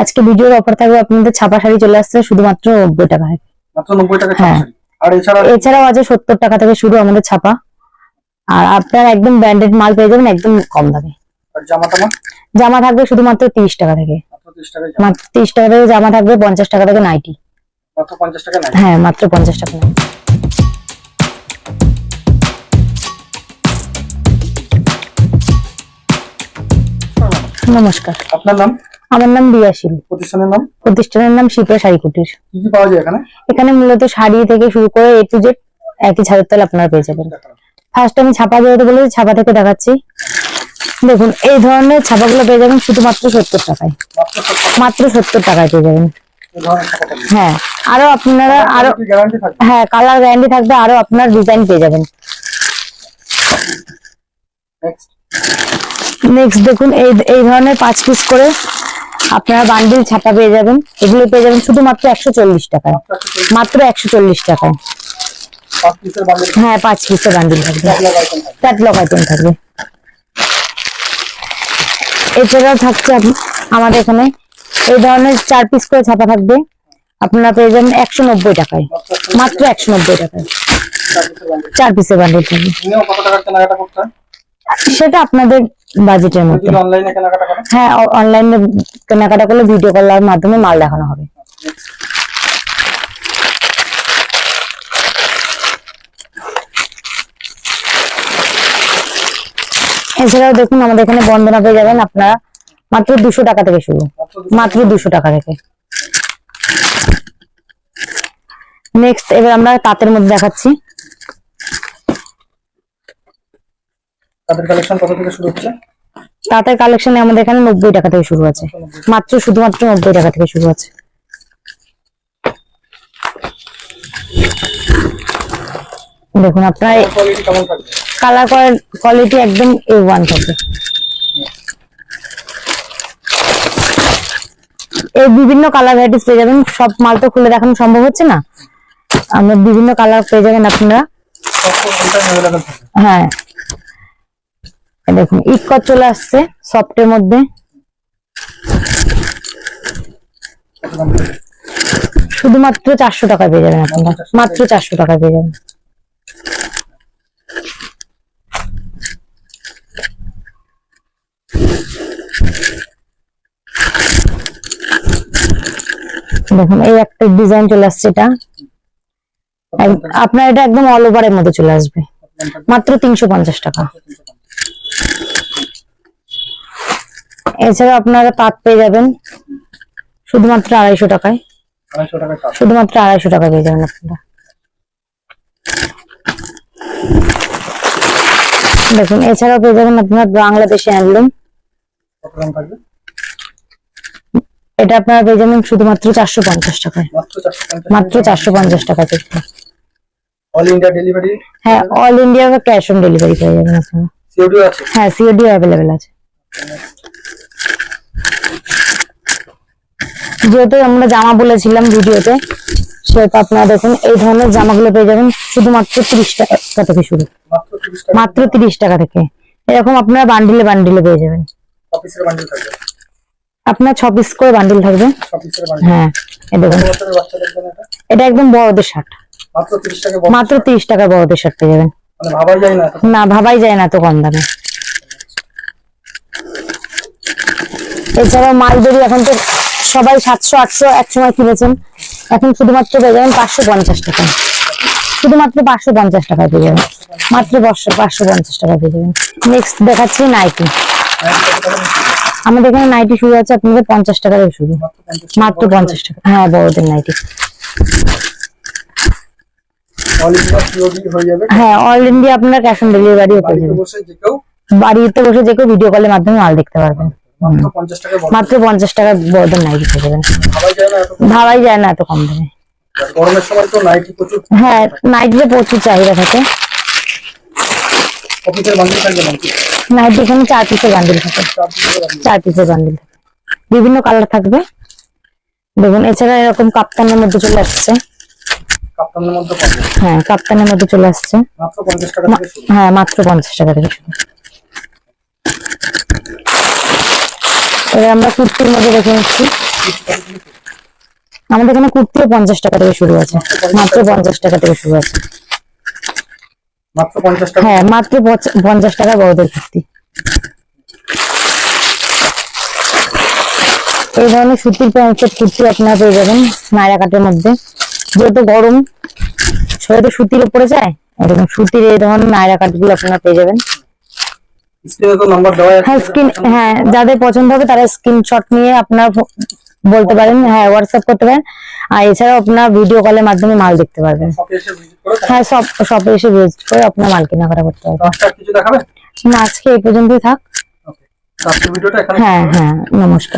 আজকে ভিডিওর অফার থাকবে আপনাদের ছাপা শাড়ি চলে আসছে শুধুমাত্র 90 টাকা। মাত্র 90 টাকা ছাপা হ্যাঁ। শাড়ি। আর এছাড়াও আছে 70 টাকা থেকে শুরু আমাদের ছাপা। আর আপনার একদম ব্র্যান্ডেড মাল পেয়ে যাবেন একদম কম দামে। আর জামা থাকবে শুধুমাত্র 30 টাকা থেকে। মাত্র 30 টাকা থেকে জামা থাকবে, 50 টাকা থেকে নাইটি। মাত্র 50 টাকা নাইটি। হ্যাঁ, মাত্র 50 টাকা নাইটি। নমস্কার, আপনার নাম? আমার নাম রিয়াশিল। প্রতিষ্ঠানের নাম? প্রতিষ্ঠানের নাম শিপ্রা শাড়ি কুটির। কি কি পাওয়া যায় এখানে? এখানে মূলত শাড়ি থেকে শুরু করে A to Z একই ছাদের তলে আপনারা পেয়ে যাবেন। ফার্স্ট আমি ছাপা যেহেতু বলেছি, ছাপা থেকে দেখাচ্ছি। দেখুন, এই ধরনের ছাপাগুলো পেয়ে যাবেন শুধুমাত্র 70 টাকায়। মাত্র 70 টাকায় পেয়ে যাবেন। হ্যাঁ, আরো আপনারা আরো গ্যারান্টি থাকবে? হ্যাঁ, কালার গ্যারান্টি থাকবে, আরো আপনার ডিজাইন পেয়ে যাবেন। নেক্সট দেখুন, এই ধরনের 5 পিস করে আপনারা বান্ডিল ছাপা পেয়ে যাবেন। এগুলো পেয়ে যাবেন শুধুমাত্র 140 টাকায়। মাত্র 140 টাকায়। 5 পিসের বান্ডেল? হ্যাঁ, 5 পিসের বান্ডিল থাকবে, ক্যাটলগ আইটেম থাকবে। এছাড়াও থাকছে আমাদের এখানে এই ধরনের 4 পিস করে ছাপা থাকবে, আপনারা পেয়ে যাবেন 190 টাকায়। মাত্র 190 টাকায় 4 পিসের বান্ডিল থাকবে। কত টাকা কেনাকাটা করতে হয় সেটা আপনাদের বাজেটের মধ্যে। অনলাইনে কেনাকাটা করেন? হ্যাঁ, অনলাইনে কেনাকাটা করলে ভিডিও কলের মাধ্যমে মাল দেখানো হবে। এছাড়াও দেখুন, আমাদের এখানে বন্দনা পেয়ে যাবেন আপনারা মাত্র 200 টাকা থেকে শুরু। মাত্র 200 টাকা থেকে। নেক্সট এবার আমরা তাঁতের মধ্যে দেখাচ্ছি। তাদের কালেকশন কত থেকে শুরু হচ্ছে? তাঁতের কালেকশনে আমাদের এখানে 90 টাকা থেকে শুরু আছে। মাত্র শুধুমাত্র 90 টাকা থেকে শুরু আছে। দেখুন, আপনার কোয়ালিটি কেমন থাকবে? কালার কোয়ালিটি একদম A1 থাকবে। এই বিভিন্ন কালার ভ্যারাইটিস পেয়ে যাবেন। সব মাল তো খুলে দেখানো সম্ভব হচ্ছে না, আমরা বিভিন্ন কালার পেয়ে যাবেন আপনারা। হ্যাঁ, দেখুন ইকট চলে আসছে সফটের মধ্যে। শুধুমাত্র 400 টাকা পেয়ে যাবেন আপনারা। মাত্র 400 টাকা পেয়ে যাবেন। দেখুন, এই একটা ডিজাইন চলে আসছে, এটা আপনার এটা একদম অল ওভারের মধ্যে চলে আসবে। মাত্র 350 টাকা। এছাড়া আপনারা পাত পেয়ে যাবেন শুধুমাত্র 250 টাকায়। শুধুমাত্র 250 টাকা পেয়ে যাবেন আপনারা। দেখুন, এছাড়াও পেয়ে যাবেন আপনার বাংলাদেশি হ্যান্ডলুম। এটা আপনারা পেয়ে যাবেন শুধুমাত্র 450 টাকায়। মাত্র 450 টাকা থেকে। All India delivery? হ্যাঁ, অল ইন্ডিয়া বা ক্যাশ অন ডেলিভারি পেয়ে যাবেন আপনারা। সিওডি আছে? হ্যাঁ, সিওডি অ্যাভেলেবেল আছে। যেহেতু আমরা জামা বলেছিলাম ভিডিওতে, সেহেতু আপনারা দেখুন এই ধরনের জামাগুলো পেয়ে যাবেন শুধুমাত্র 30 টাকা থেকে শুরু। মাত্র 30 টাকা থেকে। এরকম আপনারা বান্ডিলে বান্ডিলে পেয়ে যাবেন। আপনার 6 পিস করে বান্ডিল থাকবে। হ্যাঁ, দেখুন এটা একদম বড়দের শার্ট। মাত্র 30 টাকা বড়দের শার্ট পেয়ে যাবেন। না, ভাবাই যায় না এত কম দামে। এছাড়াও মালবেরি এখন তো সবাই 700-800 এক সময় কিনেছেন, এখন শুধুমাত্র পেয়ে যাবেন 550 টাকা। শুধুমাত্র 550 টাকা পেয়ে যাবেন। মাত্র 550 টাকা পেয়ে যাবেন। নেক্সট দেখাচ্ছি নাইটি। আমাদের এখানে নাইটি শুরু আছে আপনাদের 50 টাকা থেকে শুরু। মাত্র 50 টাকা। হ্যাঁ, বড়দের নাইটি। হ্যাঁ, অল ইন্ডিয়া আপনার ক্যাশ অন ডেলিভারি পেয়ে যাবেন। বাড়িতে বসে যে কেউ ভিডিও কলের মাধ্যমে মাল দেখতে পারবেন। মাত্র 50 টাকা বড়দের নাইটি পেয়ে যাবেন। ভাবাই যায় না এত কম দামে। গরমের সময় তো নাইটি প্রচুর। হ্যাঁ, নাইটিতে প্রচুর চাহিদা থাকে। নাইটি এখানে 4 পিসের বান্ডিল থাকে। 4 পিসের বান্ডিল থাকে, বিভিন্ন কালার থাকবে। দেখুন, এছাড়া এরকম কাপ্তানের মধ্যে চলে আসছে। হ্যাঁ, কাপ্তানের মধ্যে চলে আসছে। হ্যাঁ, মাত্র 50 টাকা থেকে শুরু। এবার আমরা কুর্তির মধ্যে দেখে নিচ্ছি। আমাদের এখানে কুর্তিও 50 টাকা থেকে শুরু আছে, মাত্র 50 টাকা থেকে শুরু আছে। মাত্র 50 টাকা। হ্যাঁ, মাত্র 50 টাকা বড়দের কুর্তি। এই ধরনের সুতির প্যান্টের কুর্তি আপনারা পেয়ে যাবেন নায়রা কাটের মধ্যে। যেহেতু গরম, সবাই তো সুতির উপরে যায়, এরকম সুতির এই ধরনের নায়রা কাট গুলো আপনারা পেয়ে যাবেন। স্ক্রিনে তো নাম্বার দেওয়া আছে। হ্যাঁ, যাদের পছন্দ হবে তারা স্ক্রিনশট নিয়ে আপনার বলতে পারেন, হ্যাঁ হোয়াটসঅ্যাপ করতে পারেন। আর এছাড়াও আপনার ভিডিও কলের মাধ্যমে মাল দেখতে পারবেন। শপে এসে ভিজিট করে হ্যাঁ, শপে এসে ভিজিট করে আপনার মাল কেনাকাটা করতে পারবেন। দশটা কিছু দেখাবে? না, আজকে এই পর্যন্তই থাক। ওকে, আজকের ভিডিওটা এখানে হ্যাঁ হ্যাঁ, নমস্কার।